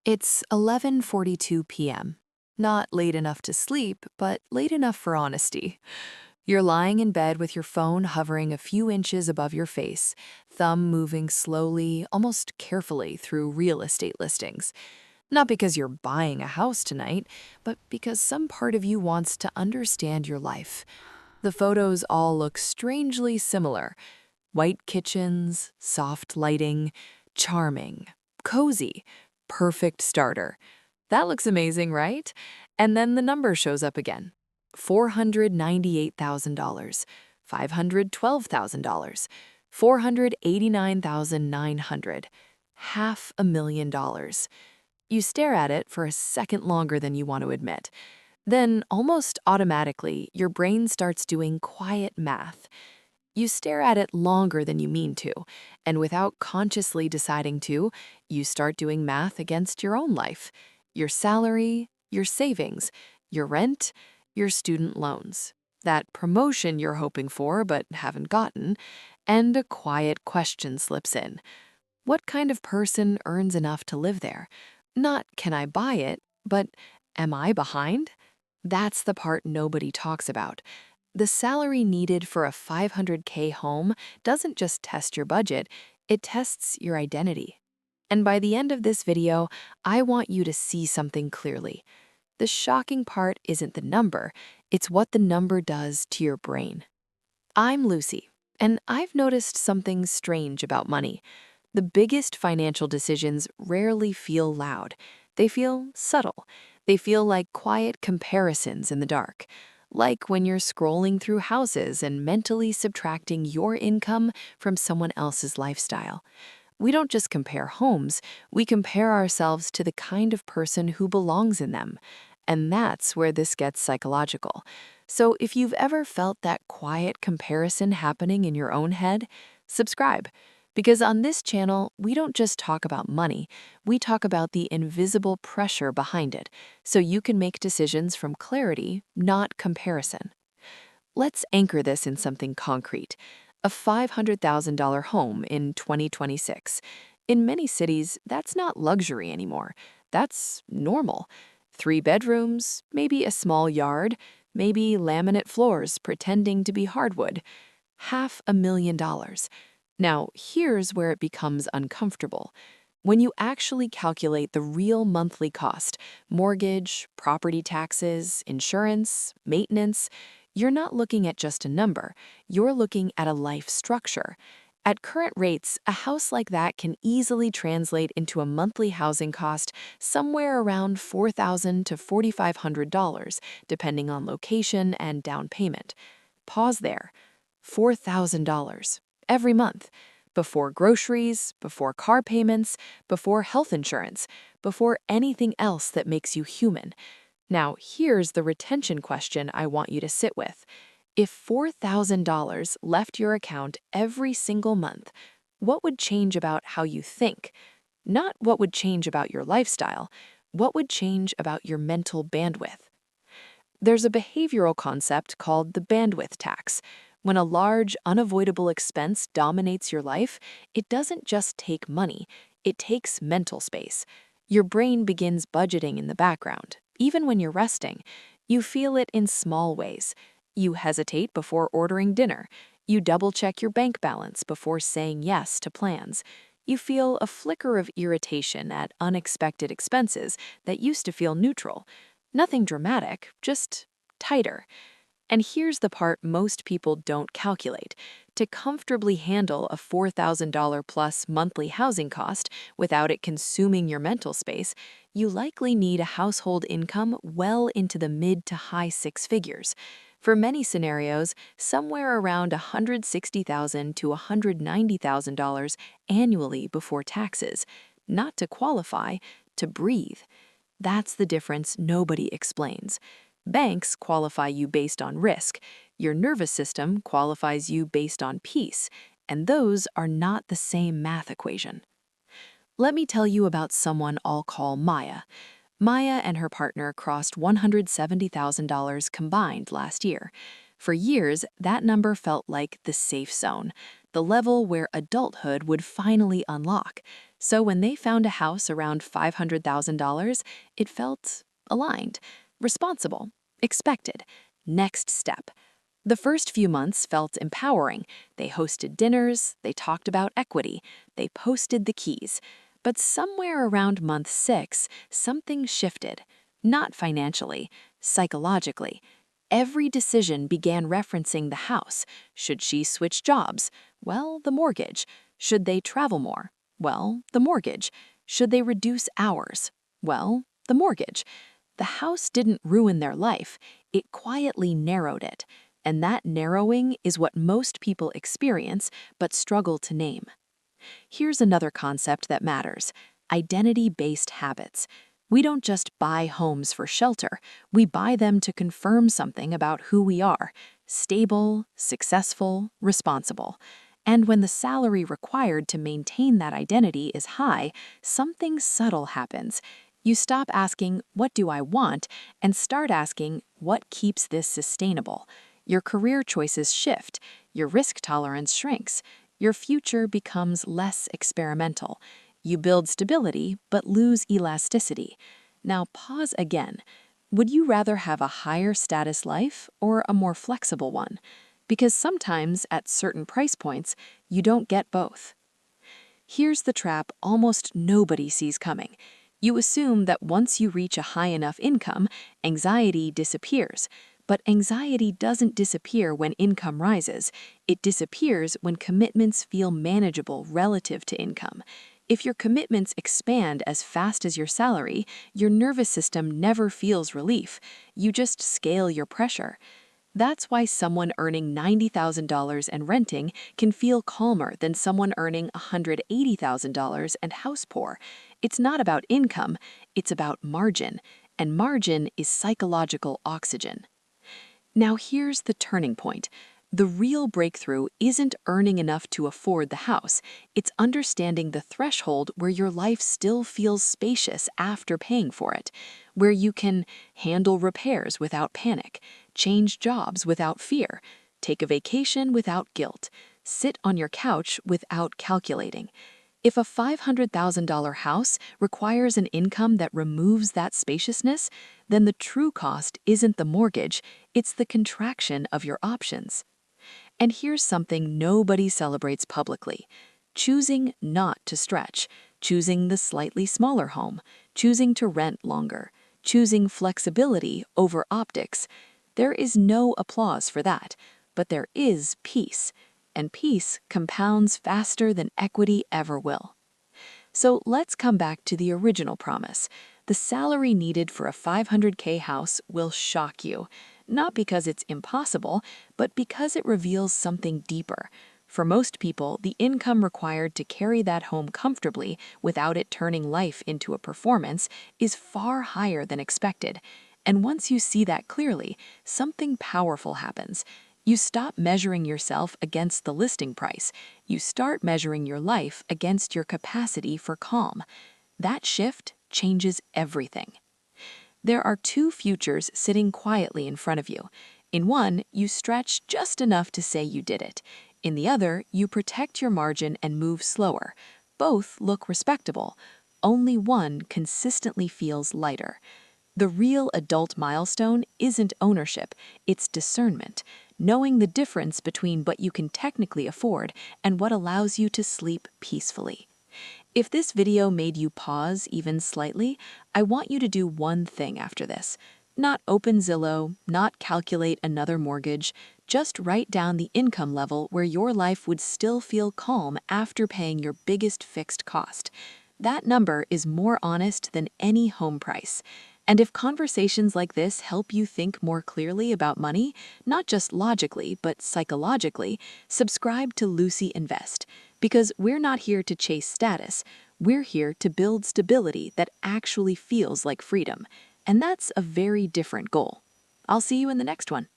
It's 11:42 p.m. Not late enough to sleep, but late enough for honesty. You're lying in bed with your phone hovering a few inches above your face, thumb moving slowly, almost carefully through real estate listings. Not because you're buying a house tonight, but because some part of you wants to understand your life. The photos all look strangely similar. White kitchens, soft lighting, charming, cozy, perfect starter. That looks amazing, right? And then the number shows up again. $498,000, $512,000, $489,900, $500,000. You stare at it for a second longer than you want to admit. Then, almost automatically, your brain starts doing quiet math. You stare at it longer than you mean to, and without consciously deciding to, you start doing math against your own life, your salary, your savings, your rent, your student loans, that promotion you're hoping for but haven't gotten, and a quiet question slips in. What kind of person earns enough to live there? Not can I buy it, but am I behind? That's the part nobody talks about. The salary needed for a 500K home doesn't just test your budget, it tests your identity. And by the end of this video, I want you to see something clearly. The shocking part isn't the number, it's what the number does to your brain. I'm Lucy, and I've noticed something strange about money. The biggest financial decisions rarely feel loud. They feel subtle. They feel like quiet comparisons in the dark. Like when you're scrolling through houses and mentally subtracting your income from someone else's lifestyle. We don't just compare homes, we compare ourselves to the kind of person who belongs in them. And that's where this gets psychological. So if you've ever felt that quiet comparison happening in your own head, subscribe. Because on this channel, we don't just talk about money, we talk about the invisible pressure behind it, so you can make decisions from clarity, not comparison. Let's anchor this in something concrete. A $500,000 home in 2026. In many cities, that's not luxury anymore. That's normal. 3 bedrooms, maybe a small yard, maybe laminate floors pretending to be hardwood. $500,000. Now, here's where it becomes uncomfortable. When you actually calculate the real monthly cost, mortgage, property taxes, insurance, maintenance, you're not looking at just a number, you're looking at a life structure. At current rates, a house like that can easily translate into a monthly housing cost somewhere around $4,000 to $4,500, depending on location and down payment. Pause there. $4,000 every month, before groceries, before car payments, before health insurance, before anything else that makes you human. Now, here's the retention question I want you to sit with. If $4,000 left your account every single month, what would change about how you think? Not what would change about your lifestyle, what would change about your mental bandwidth? There's a behavioral concept called the bandwidth tax. When a large, unavoidable expense dominates your life, it doesn't just take money, it takes mental space. Your brain begins budgeting in the background, even when you're resting. You feel it in small ways. You hesitate before ordering dinner. You double-check your bank balance before saying yes to plans. You feel a flicker of irritation at unexpected expenses that used to feel neutral. Nothing dramatic, just tighter. And here's the part most people don't calculate. To comfortably handle a $4,000 plus monthly housing cost without it consuming your mental space, you likely need a household income well into the mid to high 6 figures. For many scenarios, somewhere around $160,000 to $190,000 annually before taxes. Not to qualify, to breathe. That's the difference nobody explains. Banks qualify you based on risk. Your nervous system qualifies you based on peace, and those are not the same math equation. Let me tell you about someone I'll call Maya. Maya and her partner crossed $170,000 combined last year. For years, that number felt like the safe zone, the level where adulthood would finally unlock. So when they found a house around $500,000, it felt aligned, responsible, expected, next step. The first few months felt empowering. They hosted dinners, they talked about equity, they posted the keys. But somewhere around month 6, something shifted. Not financially, psychologically. Every decision began referencing the house. Should she switch jobs? Well, the mortgage. Should they travel more? Well, the mortgage. Should they reduce hours? Well, the mortgage. The house didn't ruin their life, it quietly narrowed it. And that narrowing is what most people experience but struggle to name. Here's another concept that matters: identity-based habits. We don't just buy homes for shelter, we buy them to confirm something about who we are: stable, successful, responsible. And when the salary required to maintain that identity is high, something subtle happens. You stop asking, "What do I want?" and start asking, "What keeps this sustainable?" Your career choices shift, your risk tolerance shrinks, your future becomes less experimental. You build stability but lose elasticity. Now pause again. Would you rather have a higher status life or a more flexible one? Because sometimes, at certain price points, you don't get both. Here's the trap almost nobody sees coming. You assume that once you reach a high enough income, anxiety disappears. But anxiety doesn't disappear when income rises. It disappears when commitments feel manageable relative to income. If your commitments expand as fast as your salary, your nervous system never feels relief. You just scale your pressure. That's why someone earning $90,000 and renting can feel calmer than someone earning $180,000 and house poor. It's not about income, it's about margin, and margin is psychological oxygen. Now here's the turning point. The real breakthrough isn't earning enough to afford the house, it's understanding the threshold where your life still feels spacious after paying for it, where you can handle repairs without panic, change jobs without fear, take a vacation without guilt, sit on your couch without calculating. If a $500,000 house requires an income that removes that spaciousness, then the true cost isn't the mortgage, it's the contraction of your options. And here's something nobody celebrates publicly: choosing not to stretch, choosing the slightly smaller home, choosing to rent longer, choosing flexibility over optics. There is no applause for that, but there is peace. And peace compounds faster than equity ever will. So let's come back to the original promise. The salary needed for a $500K house will shock you, not because it's impossible, but because it reveals something deeper. For most people, the income required to carry that home comfortably without it turning life into a performance is far higher than expected. And once you see that clearly, something powerful happens. You stop measuring yourself against the listing price. You start measuring your life against your capacity for calm. That shift changes everything. There are two futures sitting quietly in front of you. In one, you stretch just enough to say you did it. In the other, you protect your margin and move slower. Both look respectable. Only one consistently feels lighter. The real adult milestone isn't ownership, it's discernment, knowing the difference between what you can technically afford and what allows you to sleep peacefully. If this video made you pause even slightly, I want you to do one thing after this. Not open Zillow, not calculate another mortgage, just write down the income level where your life would still feel calm after paying your biggest fixed cost. That number is more honest than any home price. And if conversations like this help you think more clearly about money, not just logically, but psychologically, subscribe to Lucy Invest. Because we're not here to chase status, we're here to build stability that actually feels like freedom. And that's a very different goal. I'll see you in the next one.